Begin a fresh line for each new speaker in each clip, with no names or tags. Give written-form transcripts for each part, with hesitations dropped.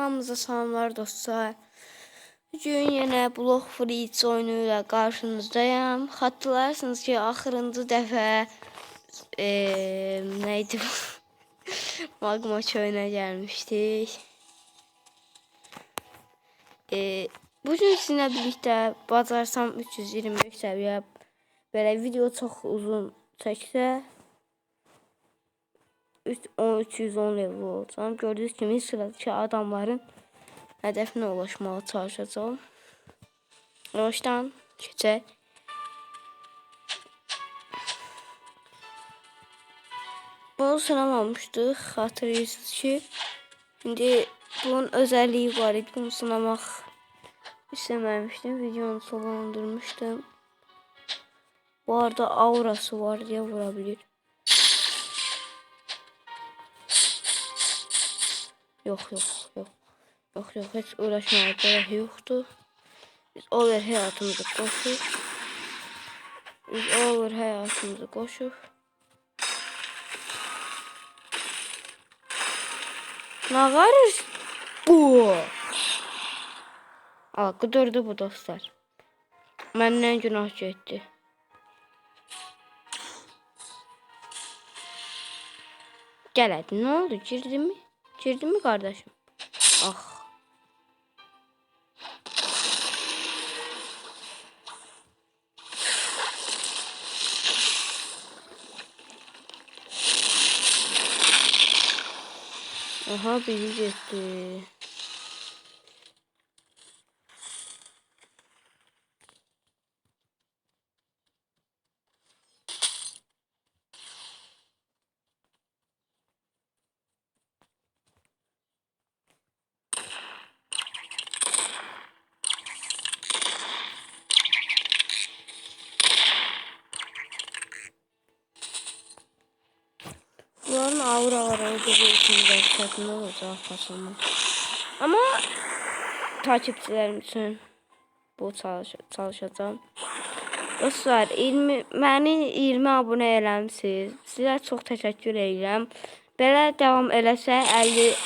Hamınıza salamlar dostlar. Bugün yine Block Fruits oyunuyla karşınızdayım. Hatırlarsınız ki axırıncı dəfə neydi bu? Magma çöyünə gəlmişdik. Bugün sizinlə birlikdə bacarsam 325 səviyyə belə video çox uzun çəksə 310 level olacağım. Gördüğünüz kimi sıradaki adamların hedefine ulaşmaya çalışacağım. Yavaştan keçək. Bunu sınamamışdıq. Hatırlayırsınız ki. Şimdi bunun özelliği var idi. Bunu sınamaq istememiştim. Videonu sonlandırmıştım. Bu arada aurası var diye vurabilir. Yok. Hiç uğraşmaya gerek yoktu. Biz over hayatımızı koşup. Ne varız? Bu. Qıdırdı bu dostlar. Məndən günah getdi. Gəl hadi, ne oldu? Girdin mi? Girdin mi kardeşim? Ah. Aha, biri gitti. Bunların auraları olduğu için de olacak aslında. Ama takipçilerim için bu çalışacağım. Dostlar, 20 abone eləmisiniz. Sizə çox təşəkkür edirəm. Belə devam eləsə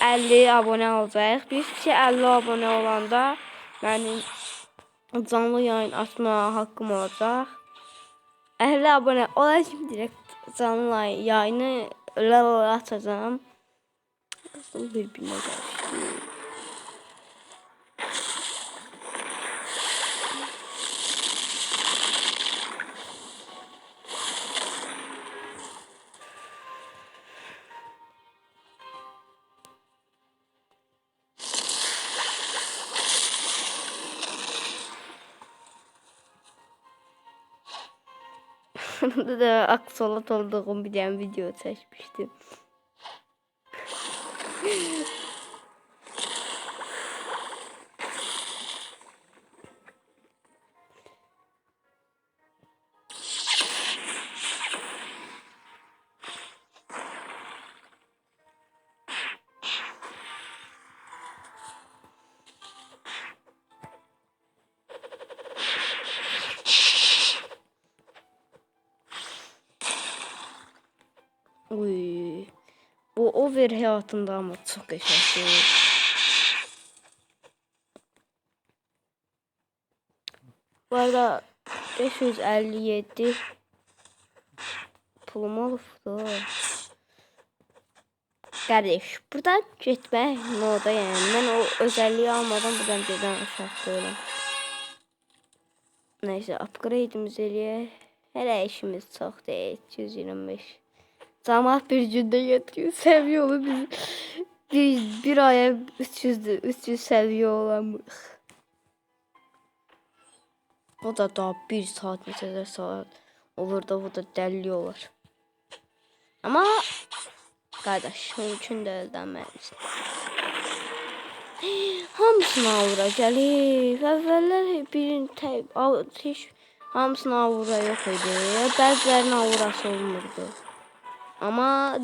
50 abone olacaq. Biz ki 50 abone olanda mənim canlı yayın açma haqqım olacaq. 50 abone olacağım, direkt canlı yayını açacağım. Birbirine karıştı. Burada da aksolat olduğum bir tane video çekmiştim. Uy. Bu over hayatında ama çok yaşasın. Bu arada 557 pulum oldu. Kardeş, buradan gitme moda yani. Ben o özelliği almadan buradan birden aşağı öyle. Neyse, upgrade'imiz eliye. Hele işimiz çok değil. 225. Camaat bir günde yetiyor. Seviye olur biz bir aya 300 seviye olamıq. O da daha 1 saat neçə saat olur da bu da dəlli olur. Ama kardeş mümkün de ödənməlisin. Hamısına avura gəlir. Əvvəllər birin hamısına avura yox idi. Bəzilərinin avurası olmurdu. Ama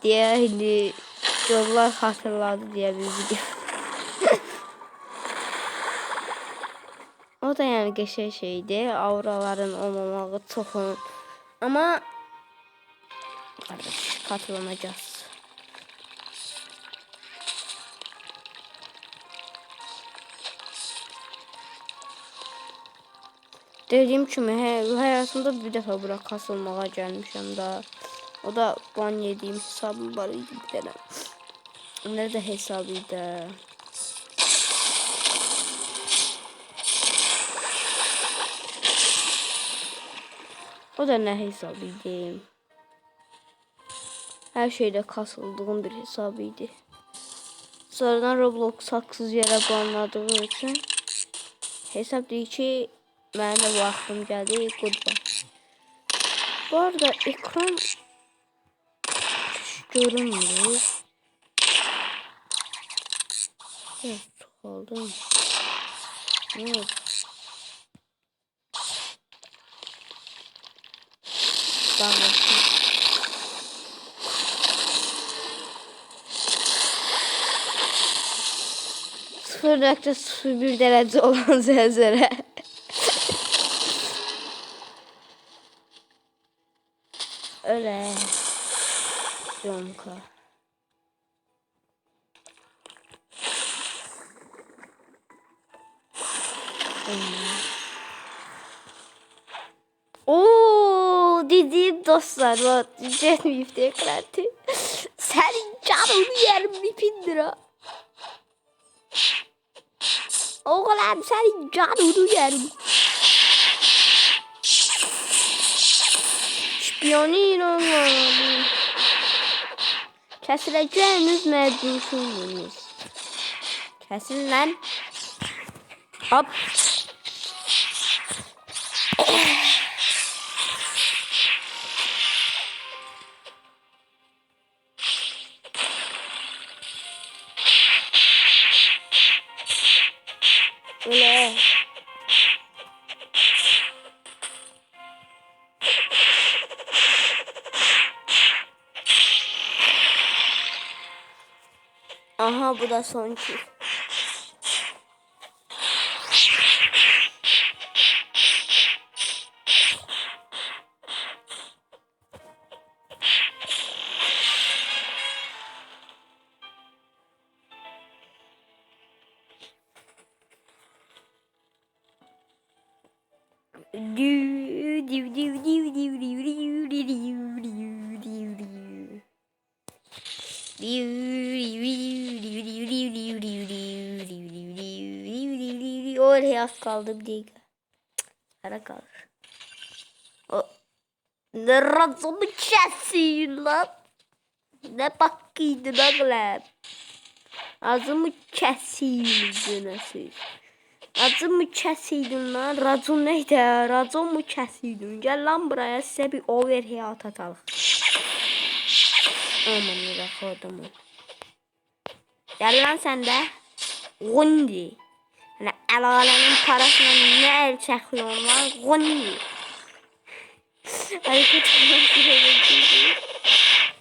diye hindi yollar hatırladı diye bir video. O da yani geçen şeydi. Auraların olmamağı çok. Ama kardeş, katlanacağız. Dediğim kimi hayatımda bir defa bura kasılmağa gelmişim da. O da ban yediğim hesabım var idi bir tane. Nerede hesabıydı? O da ne hesabıydı? Her şeyde kasıldığım bir hesabıydı. Sonradan Roblox haksız yere banladığı için hesap değil ki benim de vaktim geldi. Goodbye. Bu arada ekran görünmüyor. Evet, çoğaldım. Evet. Tamam. 0,01 derece olan zelzele. Öyle. Zonka. Oo, dediğim dostlar var. Jet Mif diye kredi. Senin canını yerim Mif'in lira. Oğlum senin canını yerim. Şpiyonino var. Kesileceğiniz mecbursunuz. Kesin lan. Hop. Öyle. Aha bu da son kill. Oraya az kaldı bir dakika. Ara kalır. O ne razımı kesin lan. Ne bakıydın oğlum. Ağzımı kesiydin siz. Ağzımı kesiydin lan. Racon neydi? Racon mu kesiydin? Gel lan buraya size bir overheat atalım. Aman yürek adamı. Gel lan sen de. Gundi. Hani el alemin parasına ne el çekiyorsun lan? Gundi. Hareket etmek.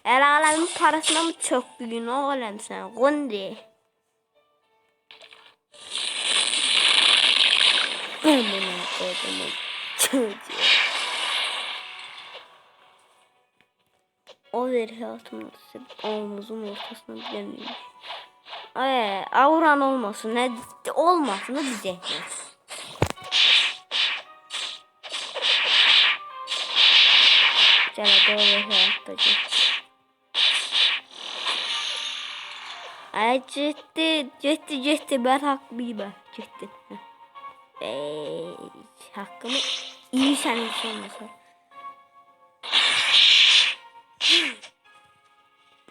El alemin parasına mı çöktün oğlum sen? Gundi. Aman adamı. Çocuğu. Overheat'ın omuzun ortasına bilemiyorum. Auran olmasın, ne olmasın da bize. Gel hadi overheat'tacı. Ay ciddi ben haklıyım ben ciddi. Hakkımı iyi senin olmasa.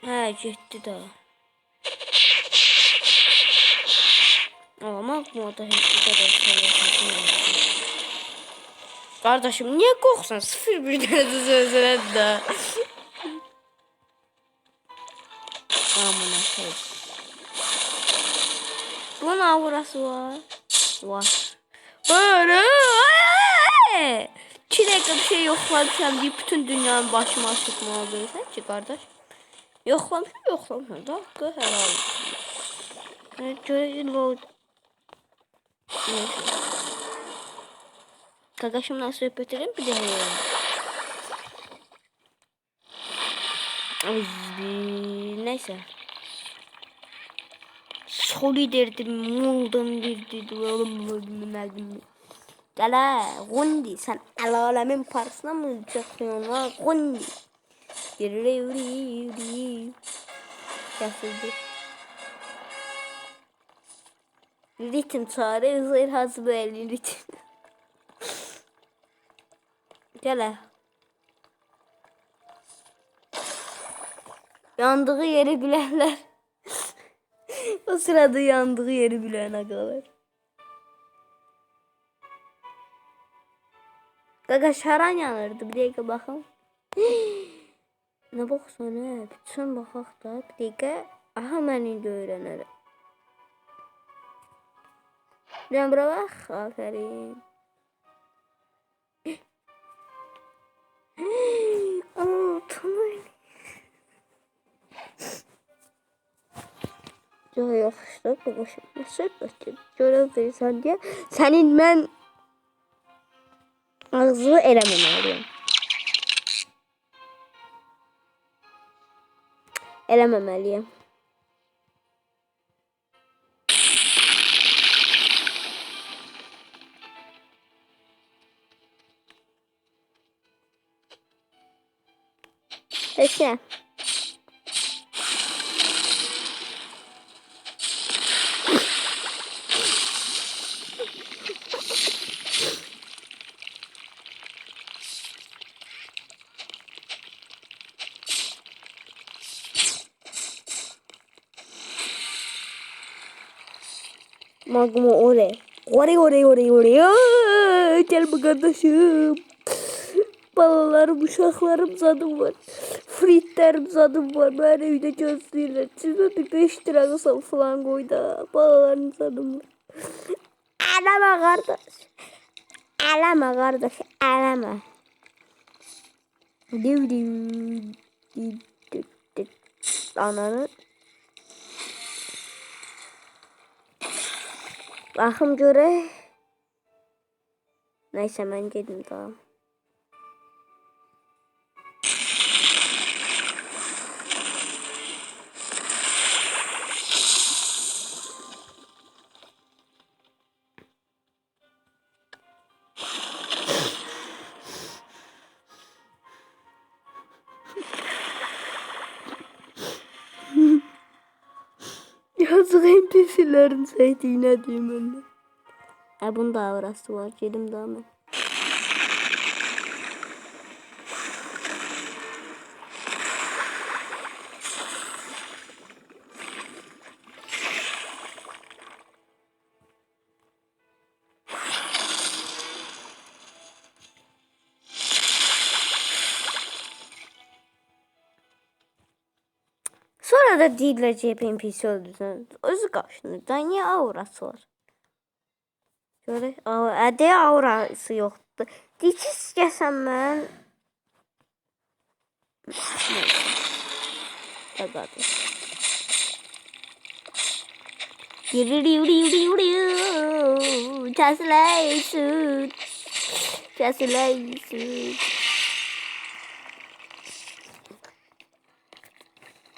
Ha ciddi de. Ama bu da hiç kadar şey. Kardeşim niye korksan 0,1 derece sözüne de. Amına koyayım. Bunun aurası var. Var. Böyle. Çilek'te bir şey yoklamışam diye bütün dünyanın başıma açıkma görürsen ki kardeş. Yoklamışam da hakkı helal. Görelim. Kardeşimle sohbet edelim bir de. Neyse. Solidarity moldan girdi. Gələ, Gundi, sən əl-aləmin parasına mı uçaksın lan? Gundi. Kəsildi. Ritim çağırı, hızır hazır elin ritim. Gələ. Yandığı yeri bilenler. O sırada yandığı yeri bilen agalar. Qaqa şaran yanırdı. Bir dakika bakın. Ne baksana. Bütün bakaq da. Bir dakika. Aha mən indi öyrənərəm. Ben bura bak. Aferin. Tamam. Çok yaxşı. Babacım. Söhbət görev verirsən deyə. Sənin mən ağzını eləməməliyim. Eləməməliyim. Peki. Magma oraya. Oraya. Gel bu kardeşim. Balalarım, uşaqlarım zadım var. Fritlərim zadım var. Məni evdə gözləyirlər. Sizə bir 5 lira falan qoy da. Balalarım zadım var. Eləmə qardaş. Eləmə qardaş. Eləmə. Ananı. Baxım görək. Neyse mən gedim daha. Yazık NPC'lerin sevdiğine diyeyim ben de. Bunun da aurası var. Gelim daha mı? Sonra da deyirlər ki, NPC öldürsən. Özü qarşınızda niyə aurası var? Görək. Deyə aurası yoxdur. Dikiz gəlsəm mən. Qaqadır. Kəsiləysin. Kəsiləysin.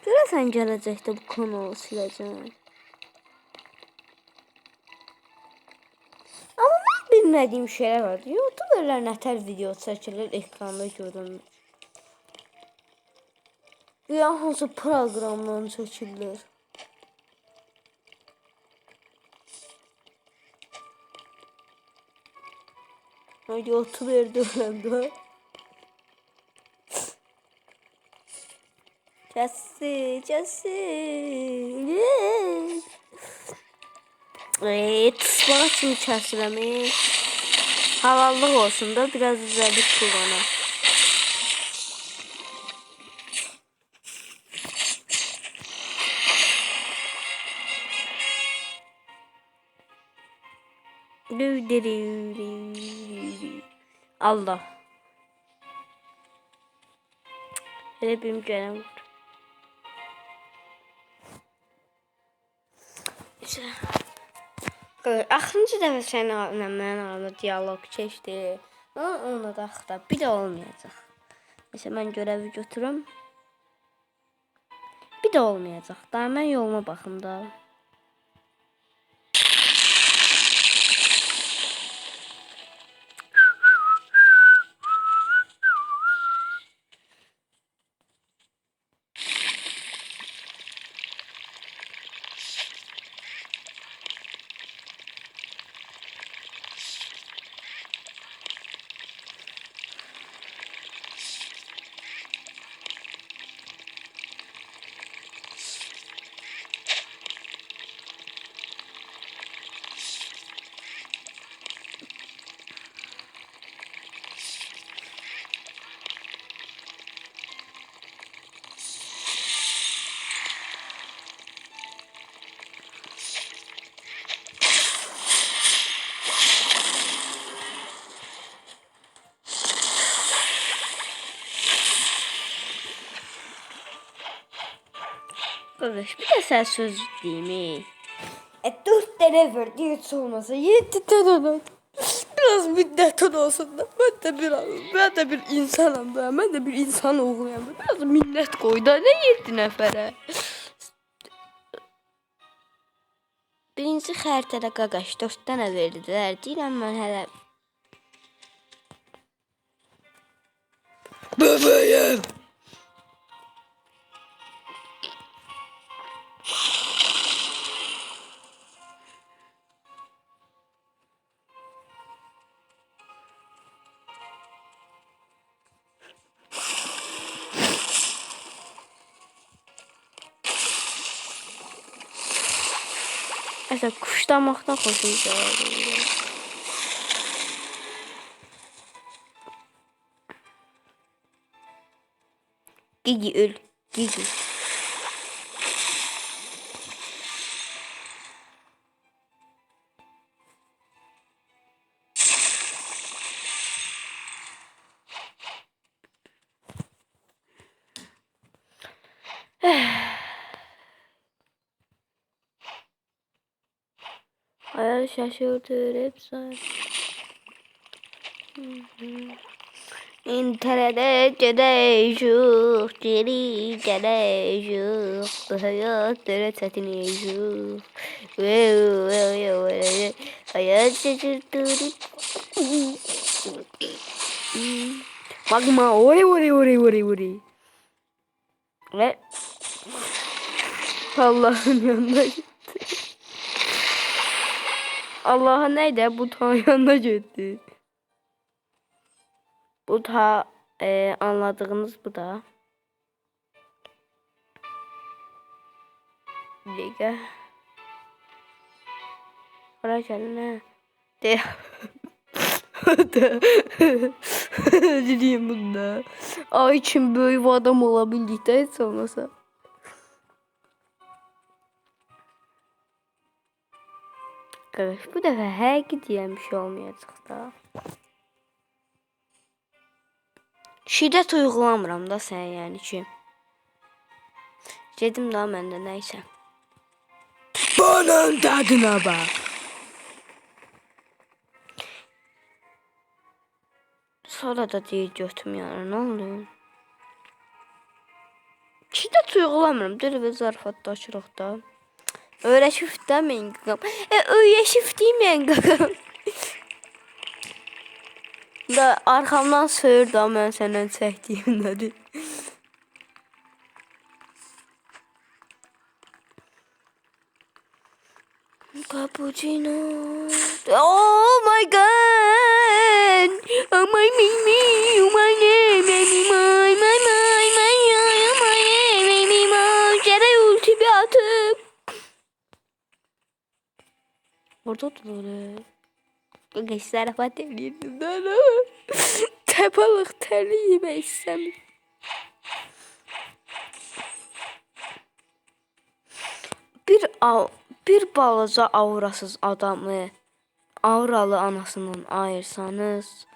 Görəsən gələcəkdə bu kanalı siləcəm. Amma mən bilmədiyim şeylər var. YouTuberlər nətər video çəkilir, ekranda görünür. Ya hansı proqramdan çəkilir? YouTuberdə öləndə. Kəsin. Tıslaq kimi kəsiləmi. Halallıq olsun da biraz üzərlik kullanam. Allah. Hele benim görevim var. Axırıncı dəfə səninlə mənim aramda diyaloq keçdi. Ona da axtar. Bir də olmayacaq. Neyse mən görevi götürüm. Bir də olmayacaq. Daha mən yoluma baxım da. Qardaş, bir də sən söz deyim. 4 tane verdi hiç olmasa 7 tane. Biraz minnetin olsun da ben de bir insanım da ben de bir insan oğluyum. Biraz minnet koy da ne 7 nəfərə. Birinci xəritədə qaqaş 4 dənə verdilər. Deyirəm mən hələ bebeğim. Mesela kuşlamaktan hoşum gəlir. Gigi öl. Gigi. Hayal şaşırtır hep say. İnterede gedəcük, geri gələcük, bu həyatlara çətinəcük. Hayal şaşırtır. Bakma, oraya. Ve Allah'ın yanına gitti. Allah'a neydi? Bu ta yanına gitti. Bu da anladığınız bu da. Liga. Oraya gelin ha. De. Diyeyim bunda. Ay için böyle bir adam olabildik de hiç olmasa. Arkadaş bu defa her gidiyen bir şey olmayacak da. Şiddet uygulamıram da sen yani ki. Dedim daha məndə neyse. Bunun tadına bak. Sonra da deyir götüm yani ne oluyor? Şiddet uygulamıram. Deli ve zarafatlaşırıq da. Öyrəşib demeyin qaqam. Öyrəşib demeyin qaqam. Da arkamdan söyür da mən səndən çəkdiyimdədir. Cappuccino. Oh my god. Oh my mimi. Oh my name. My. Jere ulti bir atıp. Orada da öyle. Gençler rahat evliydim ben. Tepalık terli yemek istemiyorum. Bir balaca aurasız adamı auralı anasından ayırsanız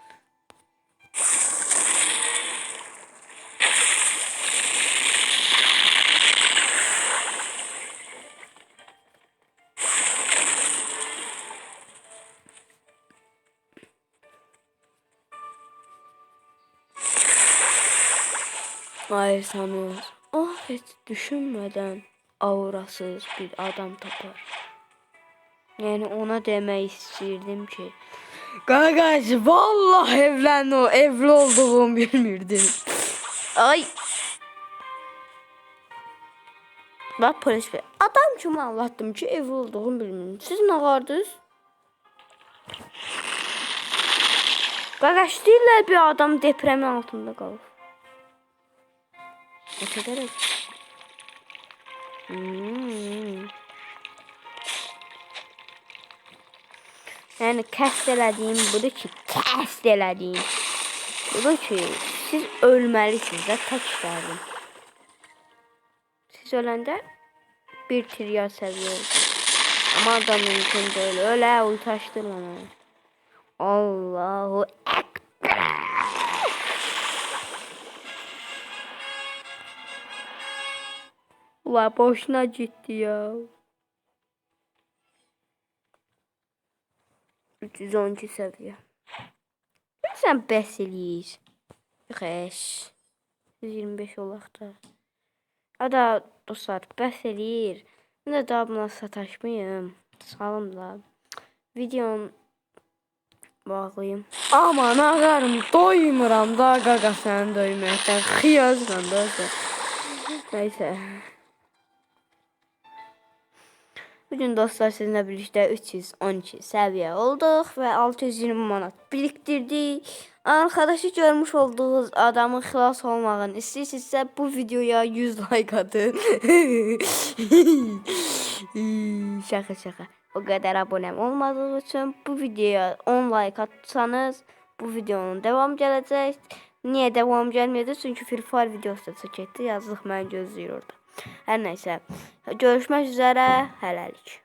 hiç düşünmeden aurasız bir adam tapar. Yani ona demek istedim ki Gagaş vallahi evli olduğumu bilmirdim. Ay. Bak polis bey. Adam kimi anlattım ki evli olduğumu bilmirdim. Siz ne vardınız? Gagaş deyirlər bir adam depremin altında qalır. Ne kadar Yani kəsd elədiyim budur ki, budur ki, siz ölməlisiniz də tək işlərdim. Siz öləndə bir trilyar səviyyə oldu. Ama adam mümkün değil. Öyle ultaştırma bana. Allahu Ekber. Ulan boşuna gitti ya. 312 seviye. Sen bəs eləyir. Xəş. 125 olaq da. Ada dostlar bəs eləyir. Mən də daha buna sataşmayım. Salım da. Videonun bağlayayım. Aman ağarım doymuram da qaqa səni döyməkdən. Xiyazla da. Neyse. Bugün dostlar sizinle birlikte 312 seviye olduk ve 620 manat biriktirdik. Arkadaşı görmüş olduğunuz adamın xilas olmağını istəyirsinizsə bu videoya 100 like atın. Şaka. O kadar abonem olmadığı için bu videoya 10 like atsanız bu videonun devam gələcək. Niye devam gelmedi? Çünkü Free Fire videosu çəkdi. Yazıq mən gözləyir orada. Hər nəysə. Görüşmək üzərə. Hələlik.